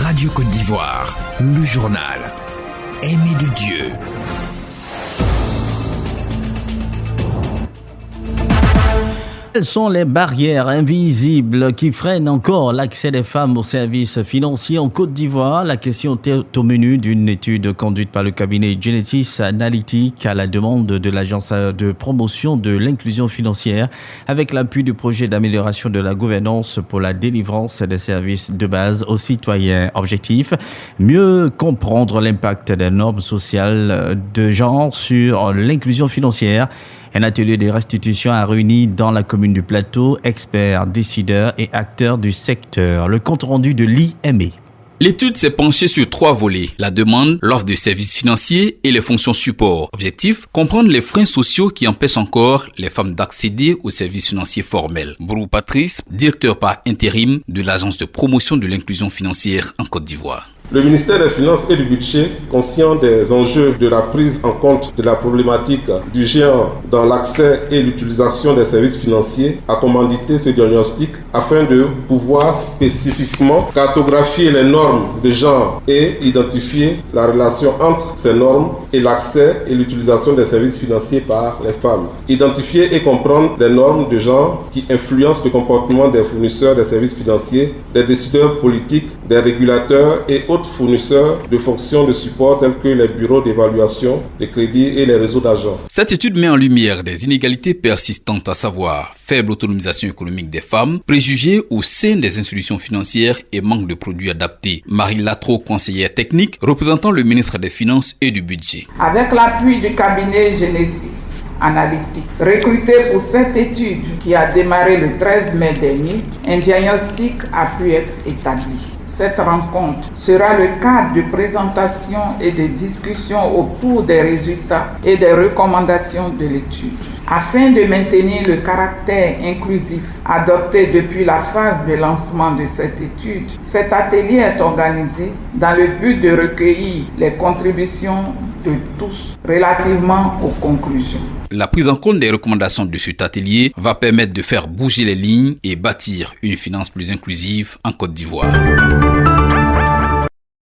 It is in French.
Radio Côte d'Ivoire, le journal Aimé de Dieu. Quelles sont les barrières invisibles qui freinent encore l'accès des femmes aux services financiers en Côte d'Ivoire? La question est au menu d'une étude conduite par le cabinet Genesis Analytic à la demande de l'Agence de promotion de l'inclusion financière avec l'appui du projet d'amélioration de la gouvernance pour la délivrance des services de base aux citoyens. Objectif, mieux comprendre l'impact des normes sociales de genre sur l'inclusion financière. Un atelier de restitution a réuni dans la commune du Plateau experts, décideurs et acteurs du secteur. Le compte rendu de l'IME. L'étude s'est penchée sur 3 volets, la demande, l'offre de services financiers et les fonctions support. Objectif, comprendre les freins sociaux qui empêchent encore les femmes d'accéder aux services financiers formels. Brou Patrice, directeur par intérim de l'Agence de promotion de l'inclusion financière en Côte d'Ivoire. Le ministère des Finances et du Budget, conscient des enjeux de la prise en compte de la problématique du genre dans l'accès et l'utilisation des services financiers, a commandité ce diagnostic afin de pouvoir spécifiquement cartographier les normes de genre et identifier la relation entre ces normes et l'accès et l'utilisation des services financiers par les femmes. Identifier et comprendre les normes de genre qui influencent le comportement des fournisseurs des services financiers, des décideurs politiques, des régulateurs et autres fournisseurs de fonctions de support tels que les bureaux d'évaluation, de crédit et les réseaux d'agents. Cette étude met en lumière des inégalités persistantes, à savoir faible autonomisation économique des femmes, préjugés au sein des institutions financières et manque de produits adaptés. Marie Latro, conseillère technique, représentant le ministre des Finances et du Budget. Avec l'appui du cabinet Genesis Analytic, recruté pour cette étude qui a démarré le 13 mai dernier, un diagnostic a pu être établi. Cette rencontre sera le cadre de présentation et de discussion autour des résultats et des recommandations de l'étude. Afin de maintenir le caractère inclusif adopté depuis la phase de lancement de cette étude, cet atelier est organisé dans le but de recueillir les contributions de tous relativement aux conclusions. La prise en compte des recommandations de cet atelier va permettre de faire bouger les lignes et bâtir une finance plus inclusive en Côte d'Ivoire.